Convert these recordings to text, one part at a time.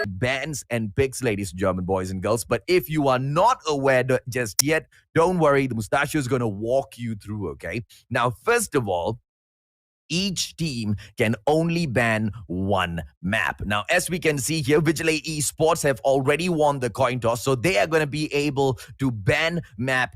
Bans and picks, ladies and gentlemen, boys and girls. But if you are not aware just yet, don't worry. The Mustachio is going to walk you through, okay? Now, first of all, each team can only ban one map. Now, as we can see here, VIGILAE Esports have already won the coin toss, so they are going to be able to ban map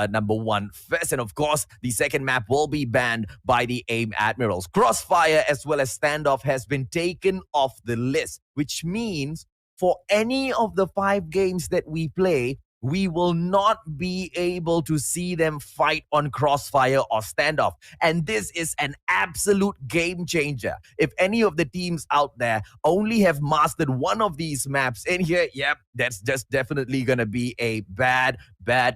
number 1 first. And of course, the second map will be banned by the ADMIRALS. Crossfire as well as Standoff has been taken off the list, which means for any of the 5 games that we play, we will not be able to see them fight on Crossfire or Standoff. And this is an absolute game changer. If any of the teams out there only have mastered one of these maps in here, yep, that's just definitely going to be a bad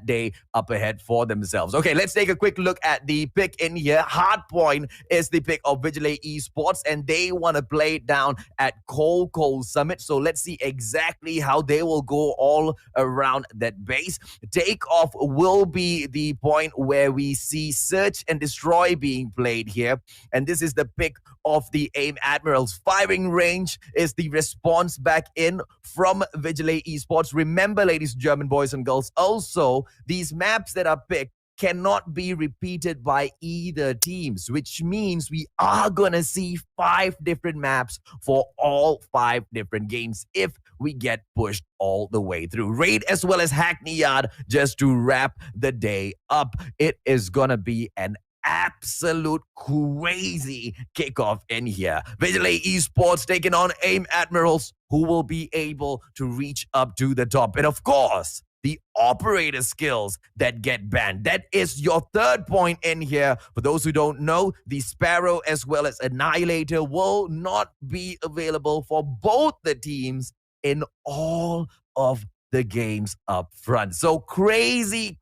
day up ahead for themselves. Okay, let's take a quick look at the pick in here. Hardpoint is the pick of VIGILAE Esports, and they want to play it down at Coal Summit. So let's see exactly how they will go all around that base. Takeoff will be the point where we see Search and Destroy being played here. And this is the pick of the ADMIRALS. Firing range is the response back in from VIGILAE Esports. Remember, ladies and German boys and girls, also these maps that are picked cannot be repeated by either teams, which means we are going to see 5 different maps for all 5 different games if we get pushed all the way through. Raid as well as Hackney Yard just to wrap the day up. It is going to be an absolute crazy kickoff in here. VIGILAE Esports taking on ADMIRALS, who will be able to reach up to the top. And of course, the operator skills that get banned. That is your third point in here. For those who don't know, the Sparrow as well as Annihilator will not be available for both the teams in all of the games up front. So crazy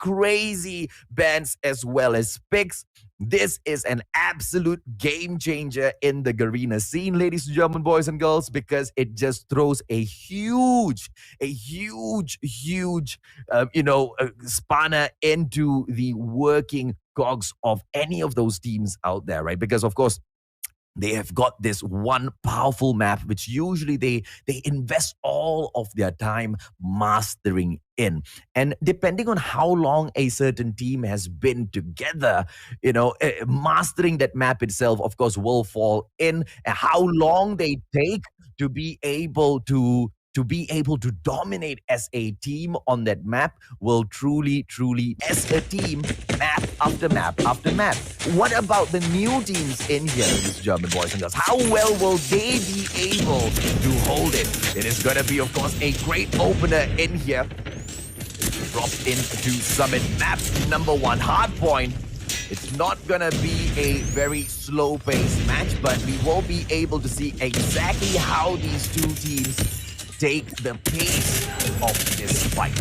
bans as well as picks. This is an absolute game changer in the GARENA scene, ladies and gentlemen, boys and girls, because it just throws a huge spanner into the working cogs of any of those teams out there, right? Because of course, they have got this one powerful map, which usually they invest all of their time mastering in. And depending on how long a certain team has been together, mastering that map itself, of course, will fall in. And how long they take to be able to dominate as a team on that map will truly, as a team, map after map after map. What about the new teams in here, these German boys and girls? How well will they be able to hold it? It is going to be, of course, a great opener in here. Dropped into Summit. Map number 1, Hardpoint. It's not going to be a very slow-paced match, but we will be able to see exactly how these two teams take the pace of this fight.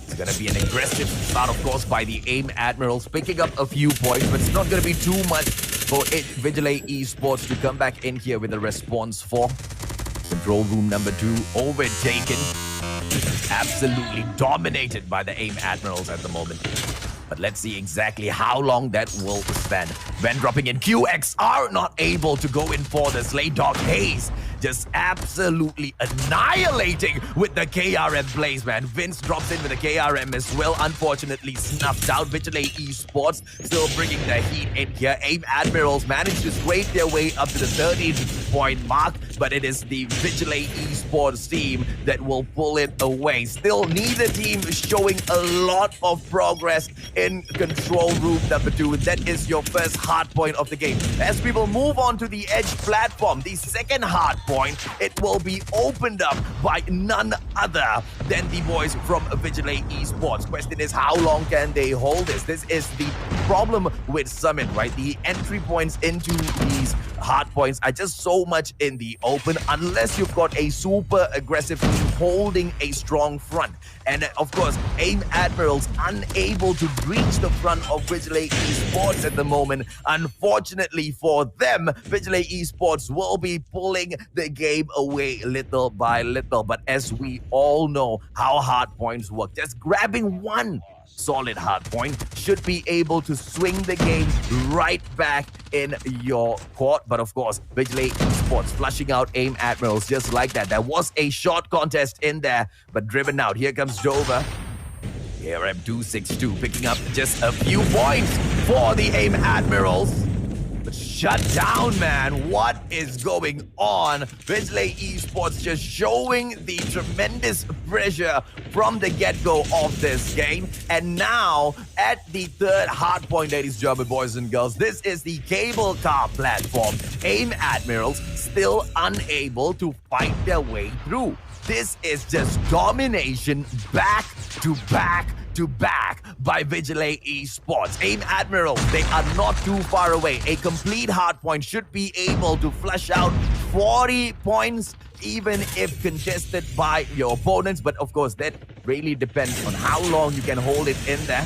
It's going to be an aggressive start, of course, by the ADMIRALS, picking up a few points, but it's not going to be too much for VIGILAE Esports to come back in here with a response for control room number 2 overtaken. Absolutely dominated by the ADMIRALS at the moment. But let's see exactly how long that will stand. When dropping in, QXR not able to go in for the Slay Dog Haze. Just absolutely annihilating with the KRM plays, man. Vince drops in with the KRM as well. Unfortunately snuffed out. VIGILAE Esports still bringing the heat in here. ADMIRALS managed to scrape their way up to the 13-point mark, but it is the VIGILAE Esports team that will pull it away. Still, neither team is showing a lot of progress in control room number 2. That is your first hard point of the game. As we will move on to the edge platform, the second hard point, it will be opened up by none other than the boys from VIGILAE Esports. Question is, how long can they hold this? This is the problem with Summit, right? The entry points into these hard points are just so much in the open unless you've got a super aggressive team holding a strong front. And of course, ADMIRALS unable to breach the front of VIGILAE Esports at the moment. Unfortunately for them, VIGILAE Esports will be pulling the game away little by little. But as we all know how hard points work, just grabbing one solid hard point, should be able to swing the game right back in your court. But of course, VIGILAE Esports flushing out AIM Admirals just like that. There was a short contest in there, but driven out. Here comes Dover. ARM 262 picking up just a few points for the AIM Admirals. But shut down, man. What is going on? VIGILAE Esports just showing the tremendous pressure from the get-go of this game. And now, at the third hard point, ladies, German boys and girls, this is the cable car platform. AIM Admirals still unable to fight their way through. This is just domination back to back to back by VIGILAE Esports. AIM Admirals, they are not too far away. A complete hardpoint should be able to flush out 40 points, even if contested by your opponents. But of course, that really depends on how long you can hold it in there.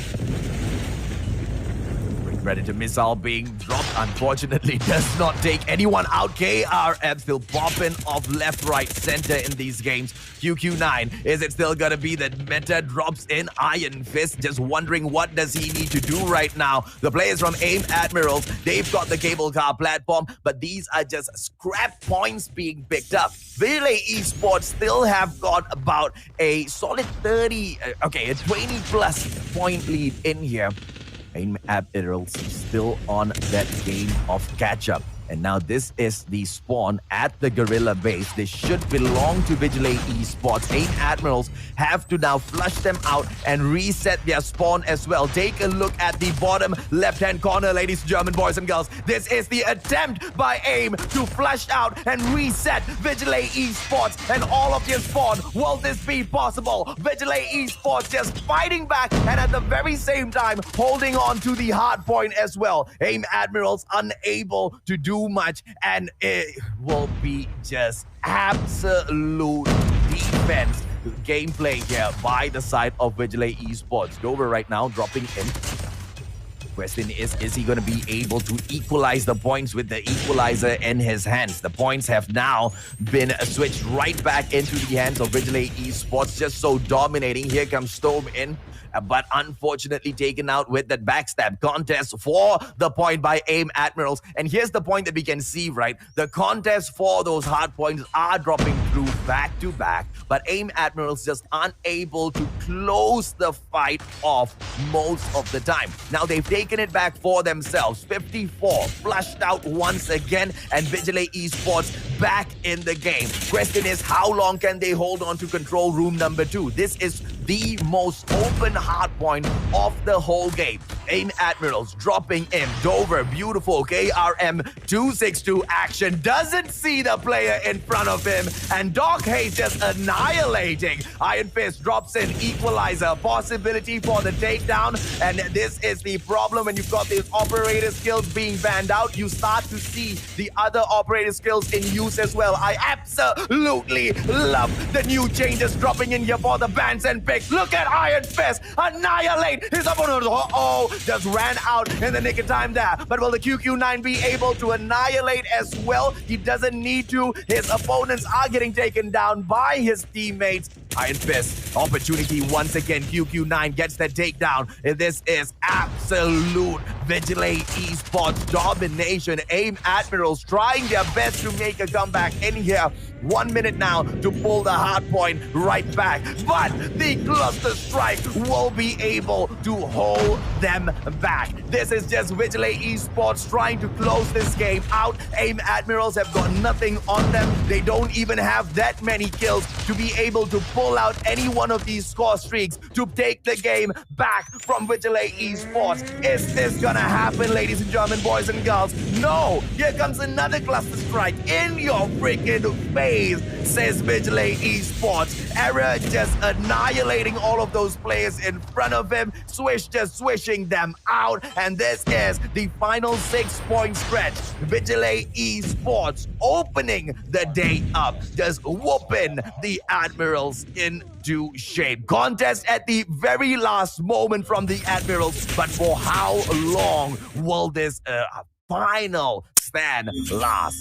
Predator missile being dropped, unfortunately, does not take anyone out. KRM still popping off left, right, center in these games. QQ9, is it still gonna be that meta drops in Iron Fist? Just wondering what does he need to do right now. The players from AIM Admirals, they've got the cable car platform, but these are just scrap points being picked up. VIGILAE Esports still have got about a solid 30, a 20 plus point lead in here. AIM Admirals still on that game of catch-up. And now this is the spawn at the Guerrilla base. This should belong to VIGILAE Esports. AIM Admirals have to now flush them out and reset their spawn as well. Take a look at the bottom left-hand corner, ladies, German boys and girls. This is the attempt by AIM to flush out and reset VIGILAE Esports and all of their spawn. Will this be possible? VIGILAE Esports just fighting back and at the very same time holding on to the hard point as well. AIM Admirals unable to do much, and it will be just absolute defense gameplay here by the side of VIGILAE Esports. Dover right now dropping in. Question is he going to be able to equalize the points with the equalizer in his hands? The points have now been switched right back into the hands of VIGILAE Esports, just so dominating. Here comes Storm in, but unfortunately taken out with that backstab contest for the point by AIM Admirals. And here's the point that we can see, right? The contest for those hard points are dropping through back to back, but AIM Admirals just unable to close the fight off most of the time. Now they've taken it back for themselves. 54 flushed out once again, and VIGILAE Esports back in the game. Question is, how long can they hold on to control room number 2? This is the most open hard point of the whole game. AIM Admirals dropping in. Dover, beautiful KRM 262 action. Doesn't see the player in front of him. And Dog Hayes just annihilating. Iron Fist drops in. Equalizer. Possibility for the takedown. And this is the problem when you've got these operator skills being banned out. You start to see the other operator skills in use as well. I absolutely love the new changes dropping in here for the bans and picks. Look at Iron Fist annihilate his opponent. Uh-oh, just ran out in the nick of time there. But will the QQ9 be able to annihilate as well? He doesn't need to. His opponents are getting taken down by his teammates. Iron Fist, opportunity once again. QQ9 gets that takedown. This is absolute VIGILAE Esports domination. AIM Admirals trying their best to make a comeback in here. 1 minute now to pull the hard point right back. But the cluster strike will be able to hold them back. This is just VIGILAE Esports trying to close this game out. AIM Admirals have got nothing on them. They don't even have that many kills to be able to pull out any one of these score streaks to take the game back from VIGILAE Esports. Is this gonna happen, ladies and gentlemen, boys and girls? No! Here comes another cluster strike in your freaking face, says VIGILAE Esports. Error just annihilating all of those players in front of him. Swish just swishing them out. And this is the final 6-point stretch. VIGILAE Esports opening the day up, just whooping the Admirals into shape. Contest at the very last moment from the Admirals, but for how long will this final stand last?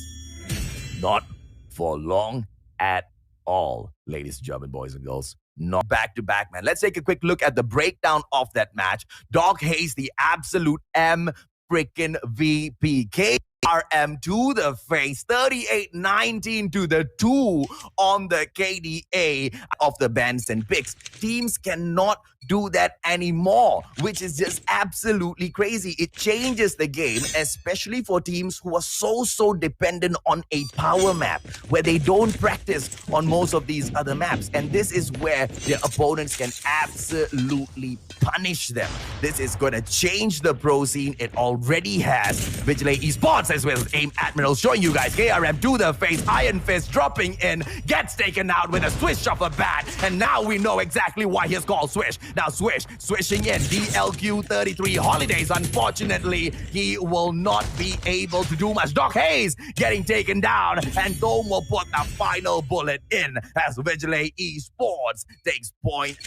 Not for long at all, ladies and gentlemen, boys and girls. not back-to-back, man. Let's take a quick look at the breakdown of that match. Doc Hayes, the absolute M freaking VP. KRM to the face, 38-19 to the 2 on the KDA of the bans and picks. Teams cannot do that anymore, which is just absolutely crazy. It changes the game, especially for teams who are so dependent on a power map, where they don't practice on most of these other maps. And this is where their opponents can absolutely punish them. This is going to change the pro scene. It already has. VIGILAE Esports as well as AIM Admirals showing you guys KRM to the face. Iron Fist dropping in, gets taken out with a swish of a bat. And now we know exactly why he's called Swish. Now Swish, swishing in, DLQ33 Holidays. Unfortunately, he will not be able to do much. Doc Hayes getting taken down, and Dome will put the final bullet in as VIGILAE Esports takes point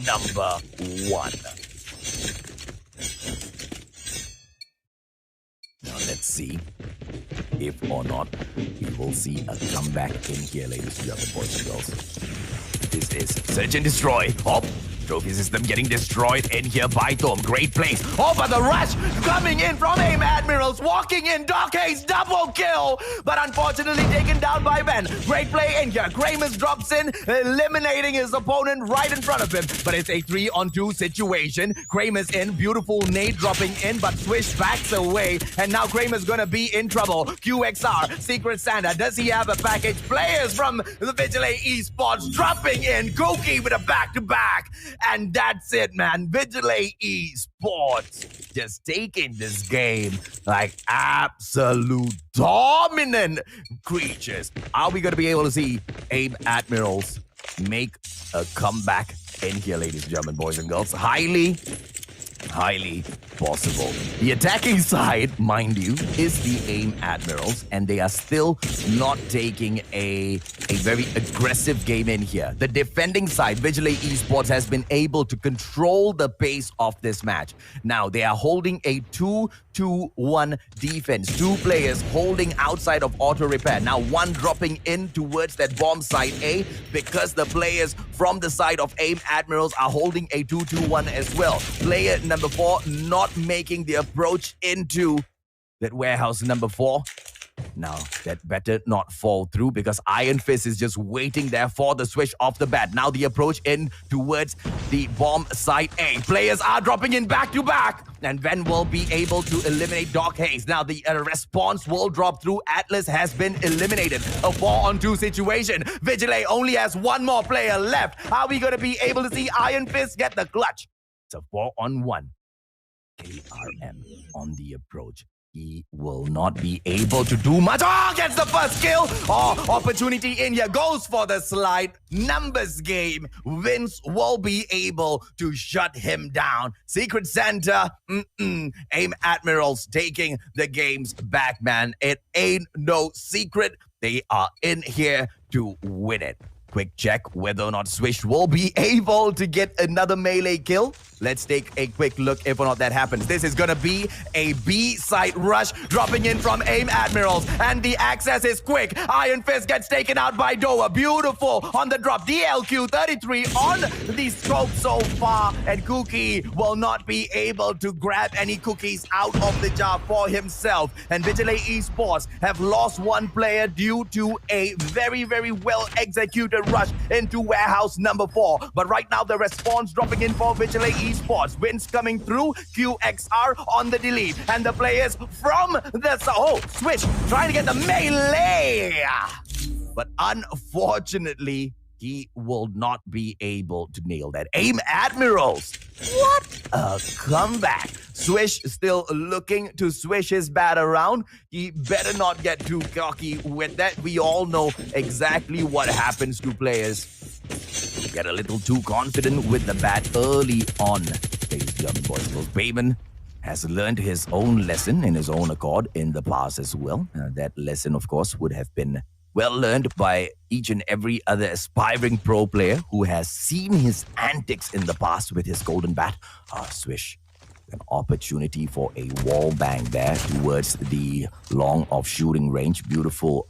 number 1. Now let's see if or not we will see a comeback in here, ladies and gentlemen, boys and girls. This is Search and Destroy. Oh, trophy system getting destroyed in here by Tom. Great place. Oh, but the rush coming in from AIM Admirals. Walking in. Doc Hayes double kill. But unfortunately taken down by Ben. Great play in here. Kramus drops in, eliminating his opponent right in front of him. But it's a 3-on-2 situation. Kramus in. Beautiful nade dropping in, but Swish backs away. And now Kramus gonna be in trouble. QXR, Secret Santa. Does he have a package? Players from the VIGILAE Esports dropping in. Goki with a back-to-back. And that's it, man. VIGILAE Esports just taking this game like absolute dominant creatures. Are we going to be able to see AIM Admirals make a comeback in here, ladies and gentlemen, boys and girls? Highly possible. The attacking side, mind you, is the AIM Admirals, and they are still not taking a very aggressive game in here. The defending side, VIGILAE Esports, has been able to control the pace of this match. Now, they are holding a 2-2-1 defense. 2 players holding outside of auto repair. Now, 1 dropping in towards that bomb side A, because the players from the side of AIM Admirals are holding a 2-2-1 as well. Player number 4 not making the approach into that warehouse number 4. Now, that better not fall through, because Iron Fist is just waiting there for the swish off the bat. Now the approach in towards the bomb side A. Players are dropping in back-to-back. And Ven will be able to eliminate Doc Hayes. Now the response will drop through. Atlas has been eliminated. A 4-on-2 situation. VIGILAE only has 1 more player left. Are we going to be able to see Iron Fist get the clutch? It's a 4-on-1. KRM on the approach. He will not be able to do much. Oh, gets the first kill. Oh, opportunity in here. Goes for the slide. Numbers game. Vince will be able to shut him down. Secret Santa. AIM Admirals taking the games back, man. It ain't no secret. They are in here to win it. Quick check whether or not Swish will be able to get another melee kill. Let's take a quick look if or not that happens. This is going to be a B-side rush dropping in from AIM Admirals. And the access is quick. Iron Fist gets taken out by Doa. Beautiful on the drop. DLQ33 on the scope so far. And Cookie will not be able to grab any cookies out of the jar for himself. And VIGILAE Esports have lost 1 player due to a very well executed rush into warehouse number 4. But right now the response dropping in for VIGILAE Esports. Wins coming through. QXR on the delete. And the players from the... Oh, Switch trying to get the melee. But unfortunately, he will not be able to nail that. AIM Admirals. What a comeback. Swish still looking to swish his bat around. He better not get too cocky with that. We all know exactly what happens to players. Get a little too confident with the bat early on. Ladies and gentlemen, boys and girls, Bayman has learned his own lesson in his own accord in the past as well. That lesson, of course, would have been well learned by each and every other aspiring pro player who has seen his antics in the past with his golden bat. Swish An opportunity for a wall bang there towards the long of shooting range. Beautiful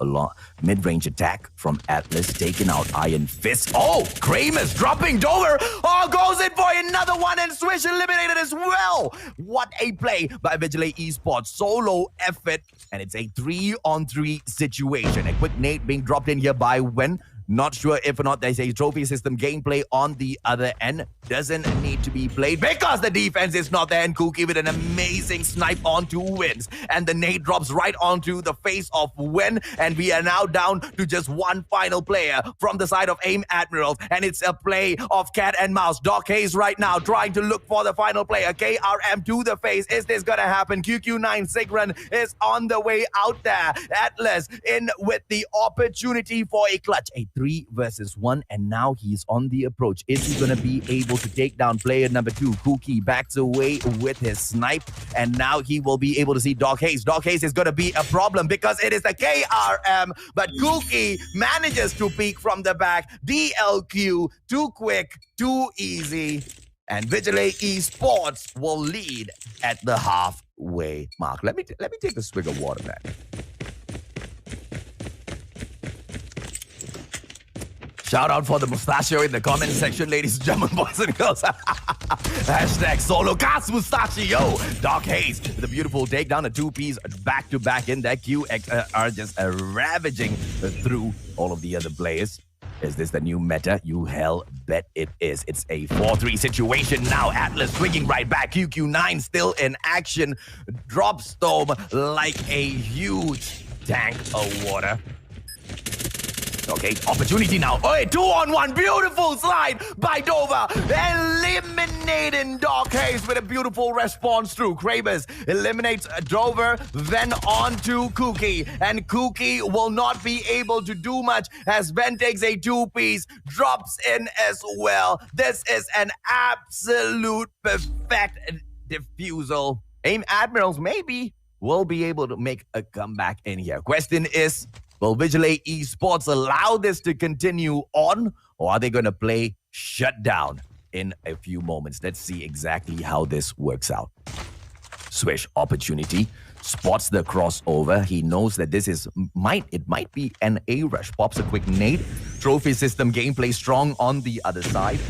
mid-range attack from Atlas, taking out Iron Fist. Oh, Kramer's dropping Dover. Oh, goes in for another one, and Swish eliminated as well. What a play by VIGILAE Esports. Solo effort, and it's a 3-on-3 situation. A quick nade being dropped in here by Wen. Not sure if or not there's a trophy system gameplay on the other end. Doesn't need to be played because the defense is not there. And Cookie with an amazing snipe onto Wins. And the nade drops right onto the face of Wen. And we are now down to just one final player from the side of AIM Admirals. And it's a play of cat and mouse. Doc Hayes right now trying to look for the final player. KRM to the face. Is this going to happen? QQ9 Sigran is on the way out there. Atlas in with the opportunity for a clutch. A 3 versus 1, and now he's on the approach. Is he going to be able to take down player number 2? Cookie backs away with his snipe, and now he will be able to see Doc Hayes. Doc Hayes is going to be a problem because it is the KRM, but Cookie manages to peek from the back. DLQ, too quick, too easy, and VIGILAE Esports will lead at the halfway mark. Let me take a swig of water, man. Shout out for the mustachio in the comment section, ladies and gentlemen, boys and girls. Hashtag solo cast mustachio. Doc Hayes with a beautiful takedown. The 2Ps back-to-back in that QX are just ravaging through all of the other players. Is this the new meta? You hell bet it is. It's a 4-3 situation now. Atlas swinging right back. QQ9 still in action. Drop Storm like a huge tank of water. Okay, opportunity now. Oh, 2-on-1. Beautiful slide by Dover. Eliminating Doc Hayes with a beautiful response through. Kravers eliminates Dover, then on to Cookie. And Cookie will not be able to do much as Ben takes a 2-piece, drops in as well. This is an absolute perfect defusal. AIM Admirals maybe will be able to make a comeback in here. Question is, will VIGILAE Esports allow this to continue on, or are they going to play shutdown in a few moments? Let's see exactly how this works out. Swish opportunity, spots the crossover. He knows that this is it might be an A rush. Pops a quick nade. Trophy system gameplay strong on the other side.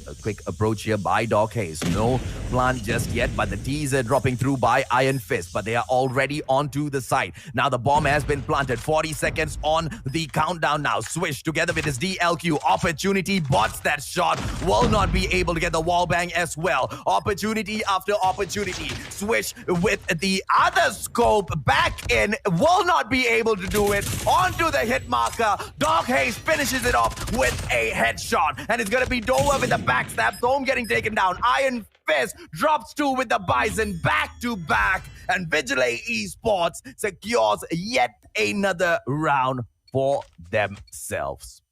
A quick approach here by Doc Hayes. No plan just yet, but the teaser dropping through by Iron Fist. But they are already onto the site. Now the bomb has been planted. 40 seconds on the countdown now. Swish together with his DLQ. Opportunity bots that shot. Will not be able to get the wall bang as well. Opportunity after opportunity. Swish with the other scope back in. Will not be able to do it. Onto the hit marker. Doc Hayes finishes it off with a headshot. And it's going to be Dover with the backstab. Thome getting taken down. Iron Fist drops 2 with the Bison back to back. And VIGILAE Esports secures yet another round for themselves.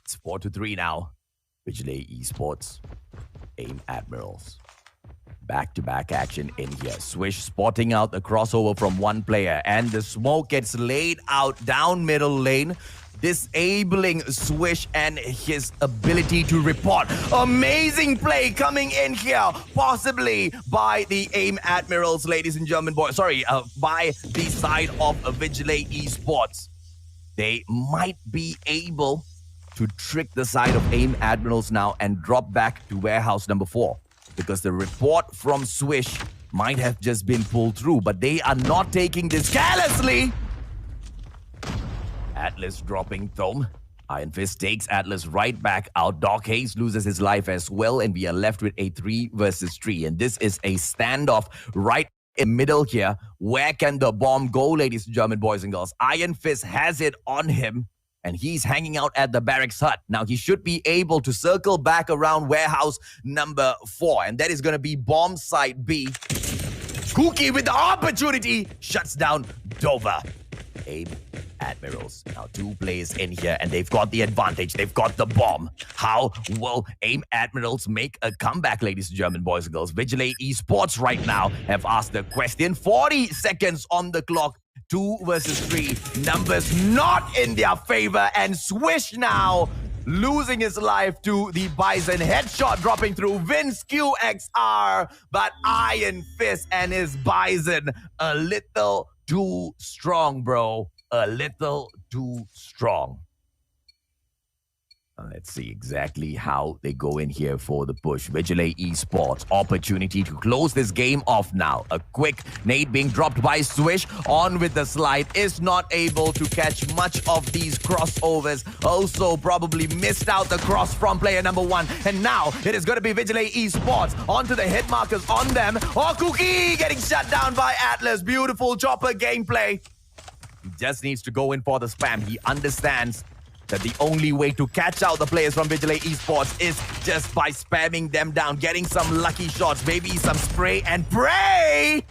It's 4-3 now. VIGILAE Esports, AIM Admirals. Back-to-back action in here. Swish spotting out the crossover from one player. And the smoke gets laid out down middle lane, disabling Swish and his ability to report. Amazing play coming in here, possibly by the AIM Admirals, ladies and gentlemen, boys. Sorry, by the side of VIGILAE Esports. They might be able to trick the side of AIM Admirals now and drop back to warehouse number 4. Because the report from Swish might have just been pulled through, but they are not taking this carelessly. Atlas dropping Thome. Iron Fist takes Atlas right back out. Doc Hayes loses his life as well, and we are left with a 3 versus 3. And this is a standoff right in the middle here. Where can the bomb go, ladies and gentlemen, boys and girls? Iron Fist has it on him, and he's hanging out at the barracks hut. Now, he should be able to circle back around warehouse number 4, and that is going to be bomb site B. Cookie with the opportunity shuts down Dover. AIM Admirals. Now 2 players in here, and they've got the advantage. They've got the bomb. How will AIM Admirals make a comeback, ladies and gentlemen, boys and girls? VIGILAE Esports right now have asked the question. 40 seconds on the clock. 2 versus 3. Numbers not in their favor, and Swish now losing his life to the Bison. Headshot dropping through Vince QXR, but Iron Fist and his Bison a little too strong, bro. A little too strong. Let's see exactly how they go in here for the push. VIGILAE Esports, opportunity to close this game off now. A quick nade being dropped by Swish. On with the slide. Is not able to catch much of these crossovers. Also probably missed out the cross from player number 1. And now it is going to be VIGILAE Esports. Onto the hit markers on them. Oh, Cookie getting shut down by Atlas. Beautiful chopper gameplay. He just needs to go in for the spam. He understands that the only way to catch out the players from VIGILAE Esports is just by spamming them down, getting some lucky shots, maybe some spray and pray.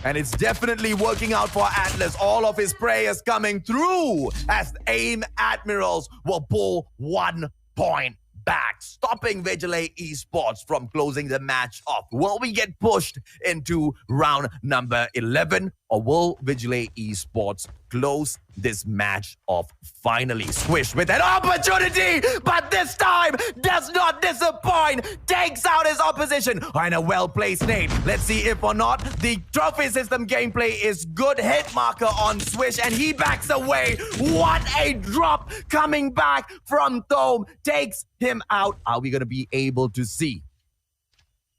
And it's definitely working out for Atlas. All of his prayers coming through as AIM Admirals will pull 1 point back, stopping VIGILAE Esports from closing the match off. Will we get pushed into round number 11, or will VIGILAE Esports close this match off finally? Swish with an opportunity, but this time does not disappoint. Takes out his opposition and a well-placed nade. Let's see if or not the trophy system gameplay is good. Hit marker on Swish, and he backs away. What a drop coming back from Thome. Takes him out. Are we going to be able to see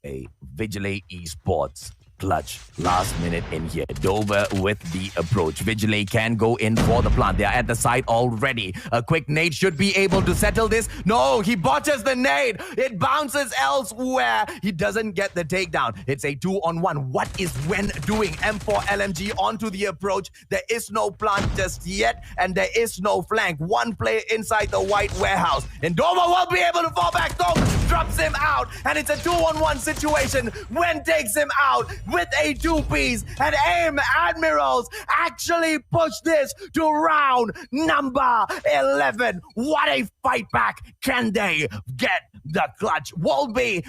a VIGILAE Esports clutch last minute in here? Dover with the approach. VIGILAE can go in for the plant. They are at the site already. A quick nade should be able to settle this. No, he botches the nade. It bounces elsewhere. He doesn't get the takedown. It's a 2-on-1. What is Wen doing? M4 LMG onto the approach. There is no plant just yet, and there is no flank. One player inside the white warehouse, and Dover will be able to fall back. Thome drops him out, and it's a 2-on-1 situation. Wen takes him out with a 2-piece, and AIM Admirals actually push this to round number 11. What a fight back. Can they get the clutch? Will they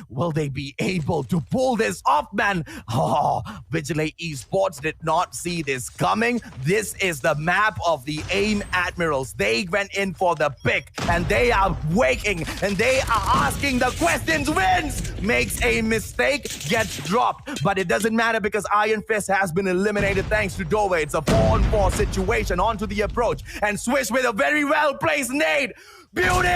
be able to pull this off, man? Oh, VIGILAE Esports did not see this coming. This is the map of the AIM Admirals. They went in for the pick, and they are waking, and they are asking the questions. Wins, makes a mistake, gets dropped, but it doesn't matter because Iron Fist has been eliminated thanks to Dover. It's a 4-on-4 situation. Onto the approach, and Swish with a very well-placed nade. Beauty!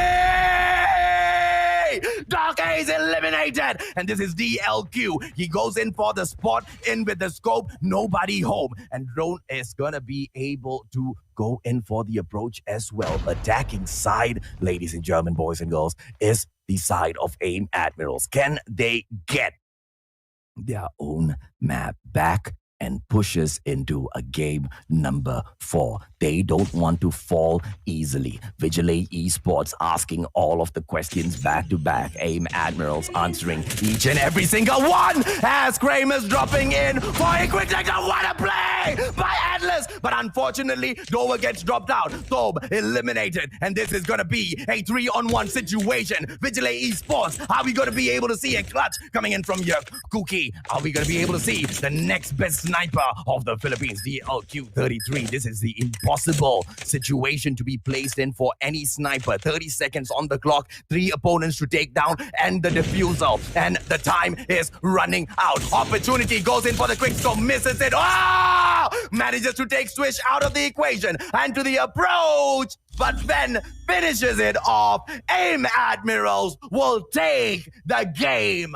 Dark A is eliminated, and this is DLQ. He goes in for the spot, in with the scope, nobody home, and Drone is gonna be able to go in for the approach as well. Attacking side, ladies and gentlemen, boys and girls, is the side of AIM Admirals. Can they get their own map back and pushes into a game number 4? They don't want to fall easily. VIGILAE Esports asking all of the questions back to back. AIM Admirals answering each and every single one. As Kramer's dropping in for a quick takedown. What a play by Atlas! But unfortunately, Dover gets dropped out. Thome eliminated, and this is gonna be a 3-on-1 situation. VIGILAE Esports, are we gonna be able to see a clutch coming in from your Cookie? Are we gonna be able to see the next best sniper of the Philippines, DLQ33? This is the impossible situation to be placed in for any sniper. 30 seconds on the clock, 3 opponents to take down, and the defusal, and the time is running out. Opportunity goes in for the quick scope, misses it. Oh! Manages to take Swish out of the equation and to the approach, but then finishes it off. AIM Admirals will take the game.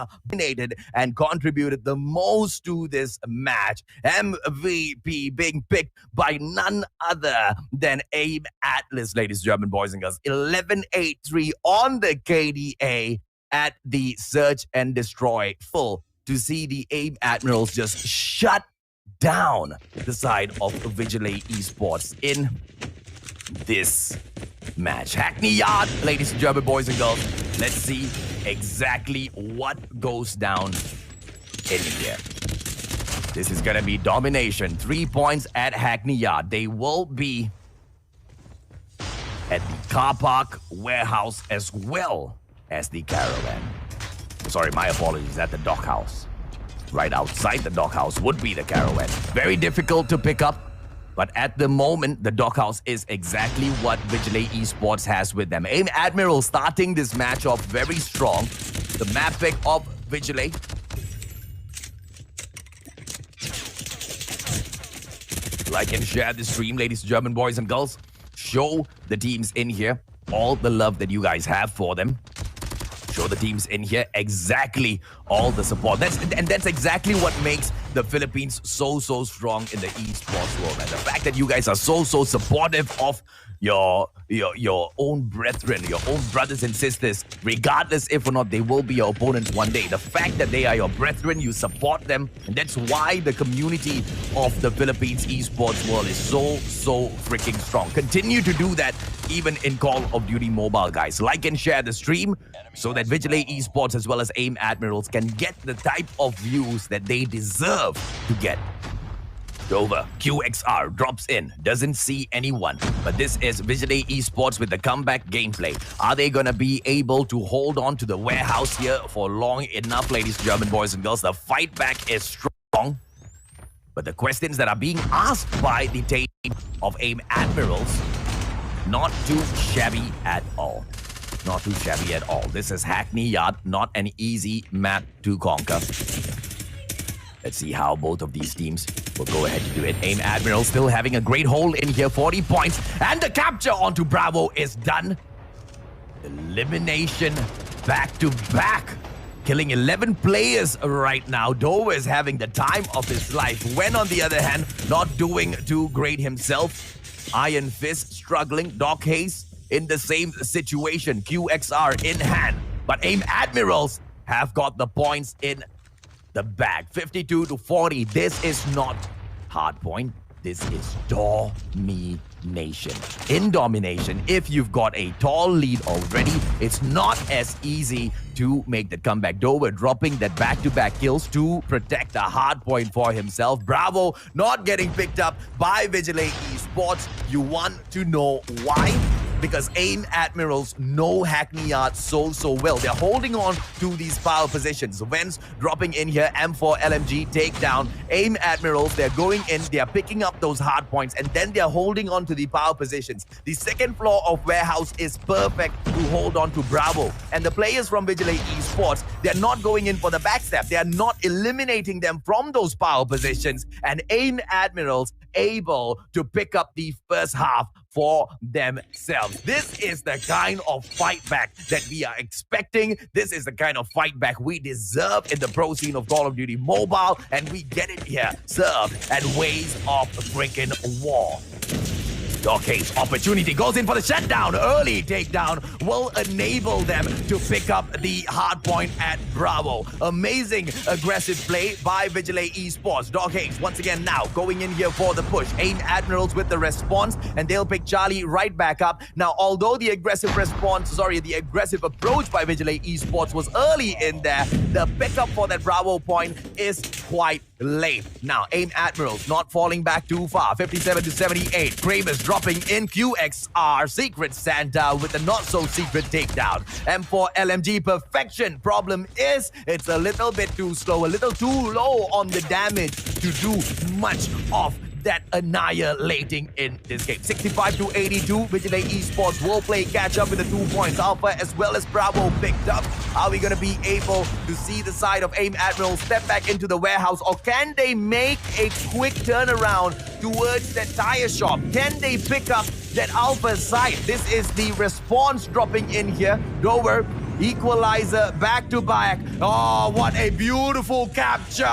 And contributed the most to this match. MVP being picked by none other than AIM Atlas, ladies and gentlemen, boys and girls. 11-8-3 on the KDA at the Search and Destroy full to see the AIM Admirals just shut down the side of VIGILAE Esports in this match. Hackney Yard, ladies and gentlemen, boys and girls. Let's see exactly what goes down in here. This is going to be domination. 3 points at Hackney Yard. They will be at the car park warehouse as well as the caravan. Sorry, my apologies, at the dock house. Right outside the dock house would be the caravan. Very difficult to pick up. But at the moment, the doghouse is exactly what VIGILAE Esports has with them. AIM Admiral starting this match off very strong. The map pick of VIGILAE. Like and share the stream, ladies and gentlemen, boys and girls. Show the teams in here all the love that you guys have for them. Show the teams in here exactly all the support. That's exactly what makes the Philippines so strong in the esports world. And the fact that you guys are so supportive of your own brethren, your own brothers and sisters, regardless if or not they will be your opponents one day. The fact that they are your brethren, you support them, and that's why the community of the Philippines esports world is so freaking strong. Continue to do that even in Call of Duty Mobile, guys. Like and share the stream so that VIGILAE Esports as well as AIM Admirals can get the type of views that they deserve to get. Dover, QXR drops in, doesn't see anyone, but this is VIGILAE Esports with the comeback gameplay. Are they gonna be able to hold on to the warehouse here for long enough, ladies and gentlemen, boys and girls? The fight back is strong, but the questions that are being asked by the team of AIM Admirals, not too shabby at all. Not too shabby at all. This is Hackney Yard, not an easy map to conquer. Let's see how both of these teams will go ahead to do it. AIM Admiral still having a great hold in here, 40 points, and the capture onto Bravo is done. Elimination back to back. Killing 11 players right now. Dover is having the time of his life. When, on the other hand, not doing too great himself. Iron Fist struggling. Doc Hayes in the same situation. QXR in hand. But AIM Admirals have got the points in the bag. 52-40. This is not hard point. This is domination. In domination, if you've got a tall lead already, it's not as easy to make the comeback. Dover dropping that back-to-back kills to protect the hard point for himself. Bravo not getting picked up by VIGILAE Esports. You want to know why? Because AIM Admirals know Hackney Yard so well. They're holding on to these power positions. Vents dropping in here, M4 LMG takedown. AIM Admirals, they're going in, they're picking up those hard points, and then they're holding on to the power positions. The second floor of warehouse is perfect to hold on to Bravo. And the players from VIGILAE Esports, they're not going in for the backstab. They're not eliminating them from those power positions. And AIM Admirals able to pick up the first half for themselves. This is the kind of fight back that we are expecting. This is the kind of fight back we deserve in the pro scene of Call of Duty Mobile, and we get it here, served at ways of freaking war. Dockhaze opportunity goes in for the shutdown. Early takedown will enable them to pick up the hard point at Bravo. Amazing aggressive play by VIGILAE Esports. Dockhaze once again now going in here for the push. AIM Admirals with the response, and they'll pick Charlie right back up. Now, although the aggressive approach by VIGILAE Esports was early in there, the pickup for that Bravo point is quite late. Now, AIM Admirals not falling back too far. 57-78. Kramer's dropping in. QXR Secret Santa with the not-so-secret takedown. M4 LMG perfection. Problem is, it's a little bit too slow, a little too low on the damage to do much of that annihilating in this game. 65-82. VIGILAE Esports will play catch up with the 2 points. Alpha as well as Bravo picked up. Are we going to be able to see the side of AIM Admiral step back into the warehouse, or can they make a quick turnaround towards that tire shop? Can they pick up that Alpha side? This is the response dropping in here. Dover equalizer back to back. Oh, what a beautiful capture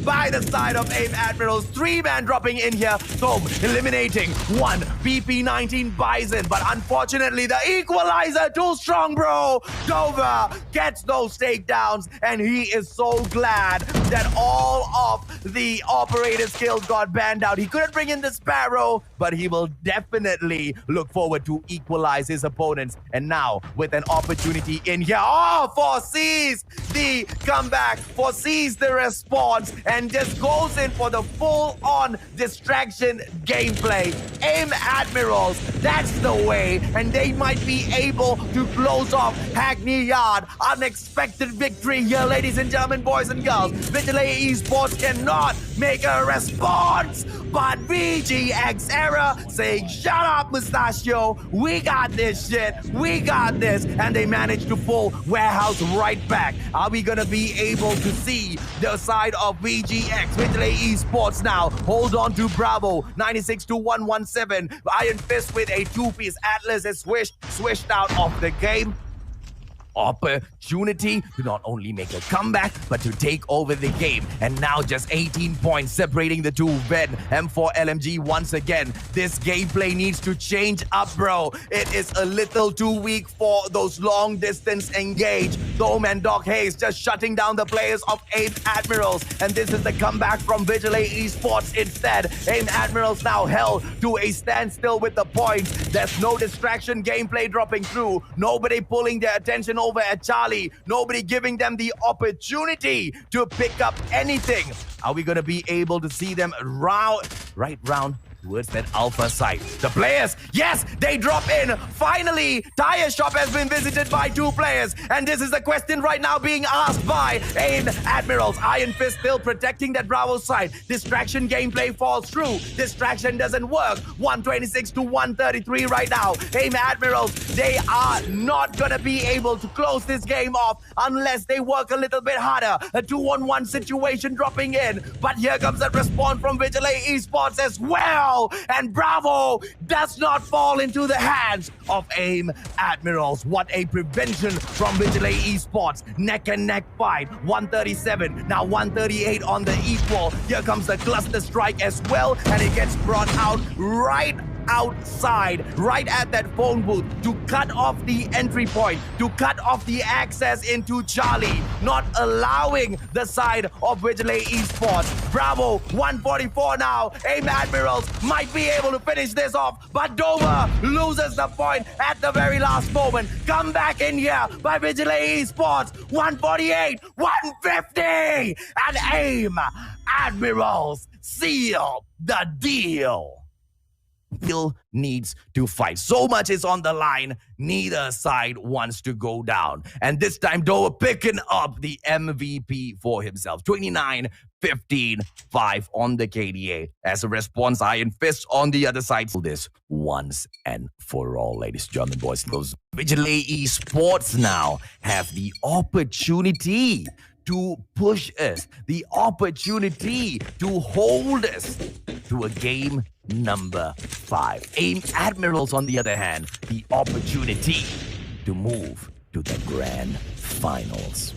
by the side of AIM Admirals. 3-man dropping in here. Thom eliminating one PP19 Bison, but unfortunately the equalizer too strong, bro. Dover gets those takedowns, and he is so glad that all of the operator skills got banned out. He couldn't bring in the Sparrow, but he will definitely look forward to equalize his opponents. And now with an opportunity in here, foresees the comeback, foresees the response, and just goes in for the full-on distraction gameplay. AIM Admirals That's the way, and they might be able to close off Hackney Yard. Unexpected victory here, ladies and gentlemen, boys and girls. VIGILAE Esports cannot make a response, but VGX Error saying, shut up, Mustachio, we got this shit, we got this, and they managed to pull Warehouse right back. Are we gonna be able to see the side of VGX? VIGILAE Esports now hold on to Bravo, 96 to 117. Iron Fist with a two-piece. Atlas is swished out of the game. Opportunity to not only make a comeback, but to take over the game. And now just 18 points separating the two. Ven, M4 LMG once again. This gameplay needs to change up, bro. It is a little too weak for those long distance engage. Dome and Doc Hayes just shutting down the players of AIM Admirals. And this is the comeback from VIGILAE Esports instead. AIM Admirals now held to a standstill with the points. There's no distraction gameplay dropping through. Nobody pulling their attention over at Charlie. Nobody giving them the opportunity to pick up anything. Are we going to be able to see them right round towards that alpha site? The players, yes, they drop in. Finally, Tire Shop has been visited by two players. And this is the question right now being asked by AIM Admirals. Iron Fist still protecting that Bravo side. Distraction gameplay falls through. Distraction doesn't work. 126 to 133 right now. AIM Admirals, they are not going to be able to close this game off unless they work a little bit harder. A 2-on-1 situation dropping in. But here comes a response from VIGILAE Esports as well. And Bravo does not fall into the hands of AIM Admirals. What a prevention from VIGILAE Esports. Neck and neck fight. 137, now 138 on the equal. Here comes the cluster strike as well, and it gets brought out right outside, right at that phone booth to cut off the entry point, to cut off the access into Charlie, not allowing the side of VIGILAE Esports. Bravo, 144 now. AIM Admirals might be able to finish this off, but Dover loses the point at the very last moment. Come back in here by VIGILAE Esports. 148, 150, and AIM Admirals seal the deal. Still needs to fight. So much is on the line. Neither side wants to go down. And this time, Dover picking up the MVP for himself. 29, 15, 5 on the KDA. As a response, Iron Fist on the other side. This once and for all, ladies and gentlemen, boys and girls. VIGILAE Esports now have the opportunity to push us, the opportunity to hold us to a game number 5. AIM Admirals, on the other hand, the opportunity to move to the grand finals.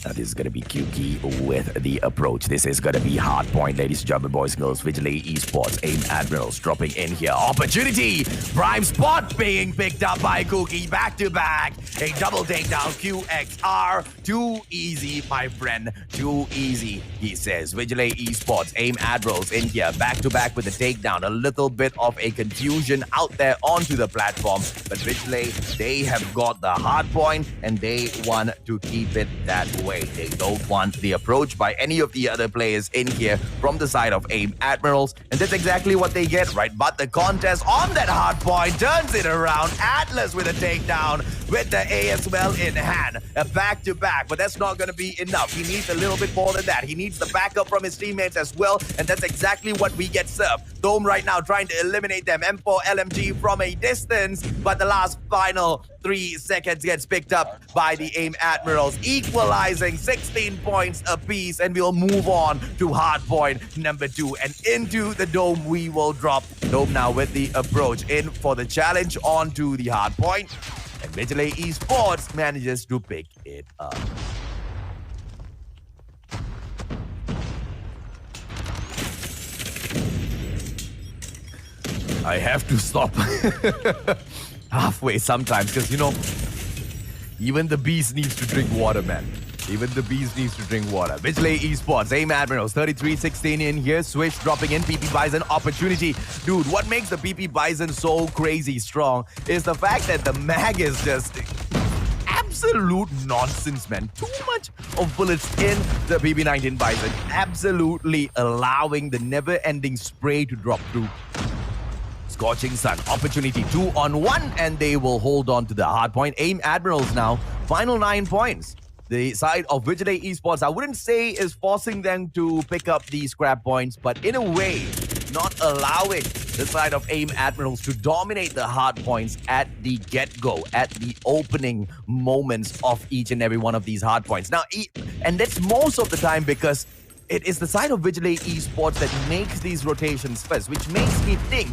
Now this is going to be QK with the approach. This is going to be hard point, ladies and gentlemen, boys and girls. VIGILAE Esports, AIM Admirals dropping in here. Opportunity. Prime spot being picked up by Cookie. Back to back. A double takedown. QXR. Too easy, my friend. Too easy, he says. VIGILAE Esports, AIM Admirals in here. Back to back with the takedown. A little bit of a confusion out there onto the platform. But VIGILAE, they have got the hard point and they want to keep it that way. They don't want the approach by any of the other players in here from the side of AIM Admirals, and that's exactly what they get, right? But the contest on that hard point turns it around. Atlas with a takedown with the ASL in hand. A back-to-back, but that's not going to be enough. He needs a little bit more than that. He needs the backup from his teammates as well, and that's exactly what we get served. Dome right now trying to eliminate them. M4 LMG from a distance, but the last final 3 seconds gets picked up by the AIM Admirals, equalizing 16 points apiece, and we'll move on to hardpoint number 2, and into the Dome we will drop. Dome now with the approach in for the challenge onto the hardpoint, and VIGILAE Esports manages to pick it up. I have to stop halfway sometimes, because, you know, even the beast needs to drink water, man. Even the beast needs to drink water. VIGILAE Esports, AIM Admirals, 33-16 in here. Switch dropping in. PP Bison opportunity. Dude, what makes the PP Bison so crazy strong is the fact that the mag is just absolute nonsense, man. Too much of bullets in the PP19 Bison. Absolutely allowing the never-ending spray to drop through. scorching sun. Opportunity 2-on-1, and they will hold on to the hard point. AIM Admirals now, final 9 points. The side of VIGILAE Esports, I wouldn't say is forcing them to pick up these scrap points, but in a way, not allowing the side of AIM Admirals to dominate the hard points at the get-go, at the opening moments of each and every one of these hard points. Now, and that's most of the time because it is the side of VIGILAE Esports that makes these rotations first, which makes me think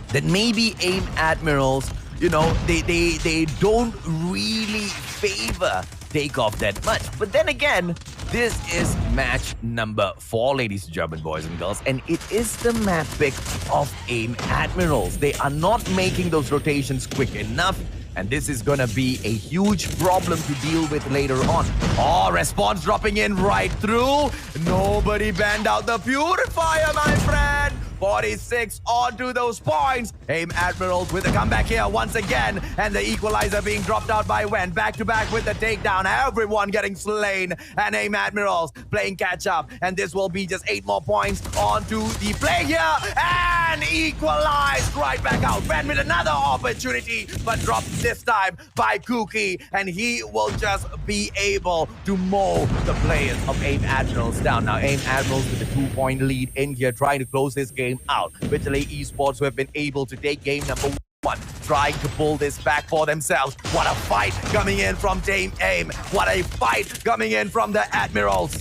that maybe AIM Admirals, you know, they don't really favor takeoff that much. But then again, this is match number 4, ladies and gentlemen, boys and girls, and it is the map pick of AIM Admirals. They are not making those rotations quick enough, and this is gonna be a huge problem to deal with later on. Oh, response dropping in right through. Nobody banned out the purifier, my friend. 46 onto those points. AIM Admirals with a comeback here once again, and the equalizer being dropped out by Wen. Back to back with the takedown. Everyone getting slain, and AIM Admirals playing catch up, and this will be just 8 more points onto the play here, and equalized right back out. Wen with another opportunity, but dropped this time by Cookie, and he will just be able to mow the players of AIM Admirals down. Now AIM Admirals with a 2-point lead in here, trying to close this game out. VIGILAE Esports, who have been able to take game number 1, trying to pull this back for themselves. What a fight coming in from Team AIM. What a fight coming in from the Admirals.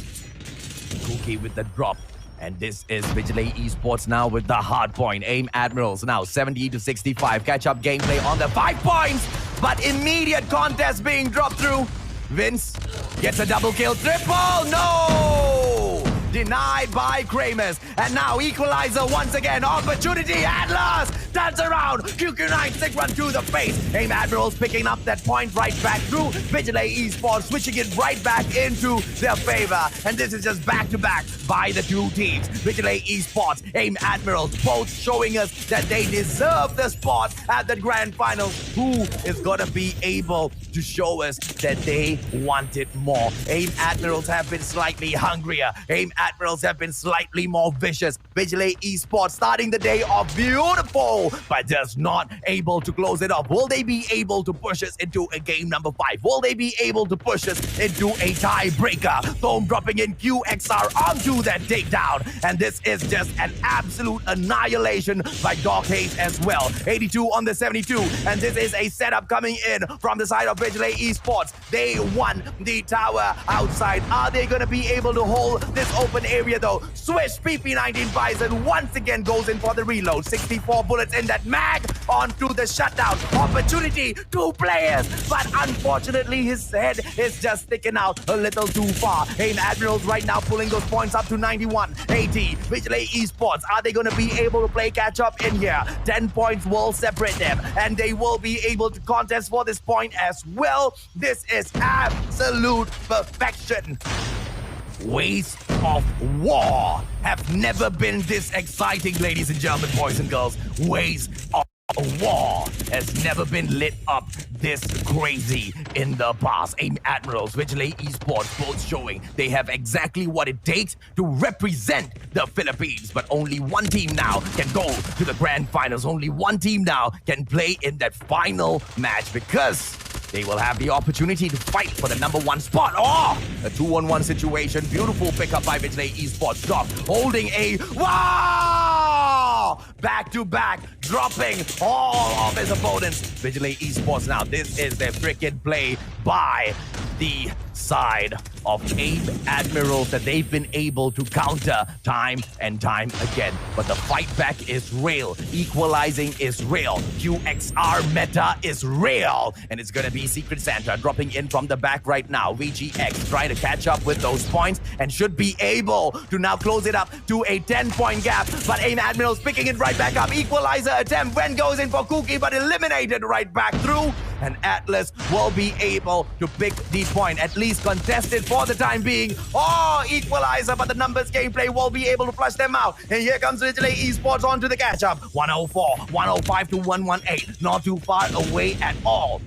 Cookie with the drop. And this is VIGILAE Esports now with the hard point. AIM Admirals now 70-65. Catch-up gameplay on the 5 points. But immediate contest being dropped through. Vince gets a double kill. Triple! No! Denied by Kramers. And now equalizer once again. Opportunity. Atlas turns around. QQ9 stick run to the face. AIM Admirals picking up that point right back through. VIGILAE Esports switching it right back into their favor. And this is just back to back by the two teams. VIGILAE Esports, AIM Admirals, both showing us that they deserve the spot at the grand finals. Who is gonna be able to show us that they wanted more? AIM Admirals have been slightly hungrier. AIM Admirals have been slightly more vicious. VIGILAE Esports starting the day off beautiful, but just not able to close it off. Will they be able to push us into a game number 5? Will they be able to push us into a tiebreaker? Thome dropping in QXR onto that takedown, and this is just an absolute annihilation by Dog Hayes as well. 82 on the 72, and this is a setup coming in from the side of VIGILAE Esports. They won the tower outside. Are they going to be able to hold this open area though? Swish PP19 Bison once again goes in for the reload. 64 bullets in that mag onto the shutdown. Opportunity, 2 players, but unfortunately his head is just sticking out a little too far. AIM Admirals right now pulling those points up to 91. 80. VIGILAE Esports, are they going to be able to play catch up in here? 10 points will separate them, and they will be able to contest for this point as well. This is absolute perfection. Ways of war have never been this exciting, ladies and gentlemen, boys and girls. Ways of war has never been lit up this crazy in the past. AIM Admirals, VIGILAE Esports, both showing they have exactly what it takes to represent the Philippines. But only one team now can go to the grand finals. Only one team now can play in that final match, because they will have the opportunity to fight for the number 1 spot. Oh, a 2-on-1 situation. Beautiful pickup by VIGILAE Esports. Drop, holding a... Wow! Back to back, dropping all of his opponents. VIGILAE Esports now. This is their freaking play by the side of AIM Admirals that they've been able to counter time and time again. But the fight back is real. Equalizing is real. QXR meta is real. And it's going to be Secret Santa dropping in from the back right now. VGX trying to catch up with those points and should be able to now close it up to a 10-point gap. But AIM Admirals picking it right back up. Equalizer attempt. Wen goes in for Cookie, but eliminated right back through. And Atlas will be able to pick the point, at least contested for the time being. Oh, equalizer, but the numbers gameplay will be able to flush them out. And here comes VIGILAE Esports onto the catch-up. 104, 105 to 118. Not too far away at all.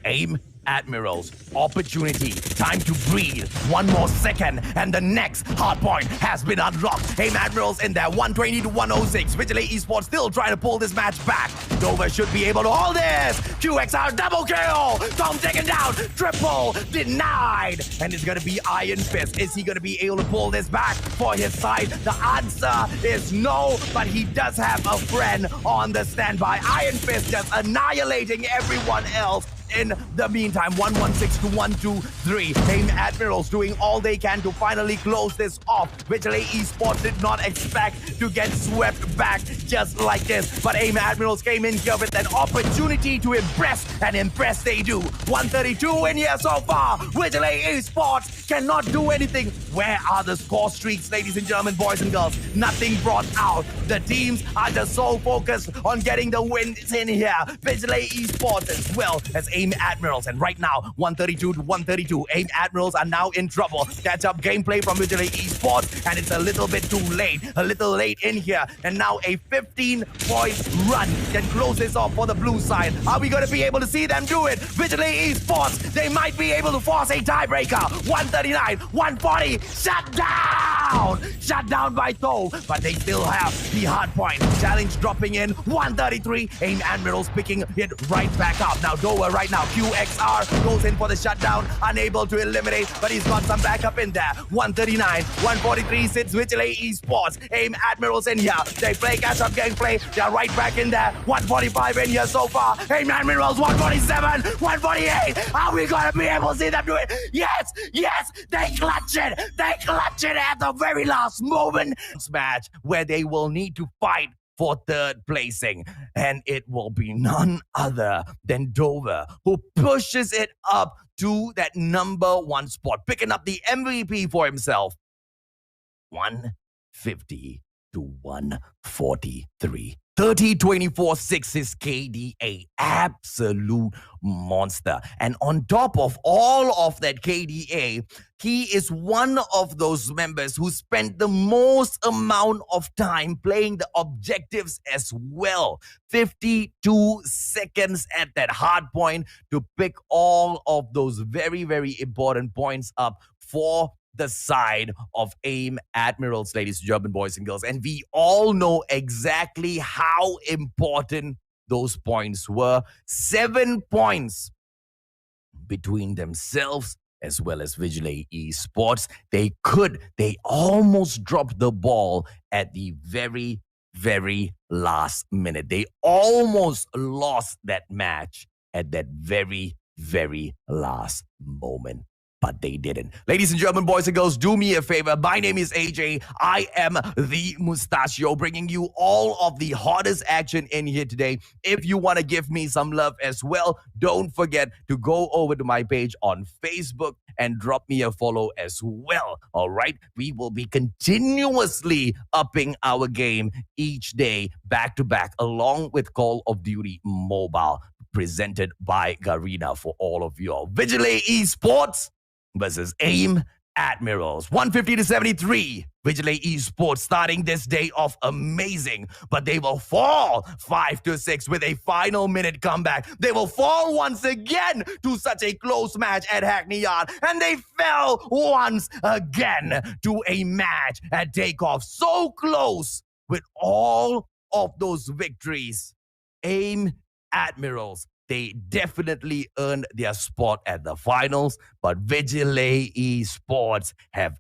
AIM Admirals, opportunity, time to breathe. One more second, and the next hard point has been unlocked. AIM Admirals in there, 120 to 106. VIGILAE Esports still trying to pull this match back. Dover should be able to hold this. QXR double kill. Tom taken down. Triple denied. And it's going to be Iron Fist. Is he going to be able to pull this back for his side? The answer is no, but he does have a friend on the standby. Iron Fist just annihilating everyone else. In the meantime, 116 to 123. AIM Admirals doing all they can to finally close this off. VIGILAE Esports did not expect to get swept back just like this. But AIM Admirals came in here with an opportunity to impress, and impress they do. 132 in here so far. VIGILAE Esports cannot do anything. Where are the score streaks, ladies and gentlemen, boys and girls? Nothing brought out. The teams are just so focused on getting the wins in here. VIGILAE Esports as well as AIM Admirals, and right now 132 to 132. AIM Admirals are now in trouble. Catch up gameplay from VIGILAE Esports, and it's a little bit too late. A little late in here, and now a 15-point run can close this off for the blue side. Are we going to be able to see them do it? VIGILAE Esports, they might be able to force a tiebreaker. 139, 140, shut down by Thole, but they still have the hard point. Challenge dropping in, 133. AIM Admirals picking it right back up. Now Dover right now, QXR goes in for the shutdown, unable to eliminate, but he's got some backup in there. 139, 143 sits VIGILAE Esports. AIM Admirals in here. They play catch-up gameplay. They're right back in there. 145 in here so far. AIM Admirals, 147, 148. Are we going to be able to see them do it? Yes, yes, they clutch it. They clutch it at the very last moment. Match where they will need to fight for third placing, and it will be none other than Dover, who pushes it up to that #1 spot, picking up the MVP for himself. 150 to 143. 30-24-6 is KDA. Absolute monster. And on top of all of that KDA, he is one of those members who spent the most amount of time playing the objectives as well. 52 seconds at that hard point to pick all of those very, very important points up for the side of AIM Admirals, ladies and gentlemen, boys and girls. And we all know exactly how important those points were. 7 points between themselves as well as VIGILAE Esports. They almost dropped the ball at the very, very last minute. They almost lost that match at that very, very last moment, but they didn't. Ladies and gentlemen, boys and girls, do me a favor. My name is AJ. I am the Mustachio, bringing you all of the hottest action in here today. If you want to give me some love as well, don't forget to go over to my page on Facebook and drop me a follow as well. All right? We will be continuously upping our game each day, back to back, along with Call of Duty Mobile, presented by GARENA for all of you all. VIGILAE Esports versus AIM Admirals. 150 to 73. VIGILAE Esports starting this day off amazing, but they will fall 5-6 with a final minute comeback. They will fall once again to such a close match at Hackney Yard, and they fell once again to a match at Takeoff. So close with all of those victories. AIM Admirals, they definitely earned their spot at the finals, but VIGILAE Esports have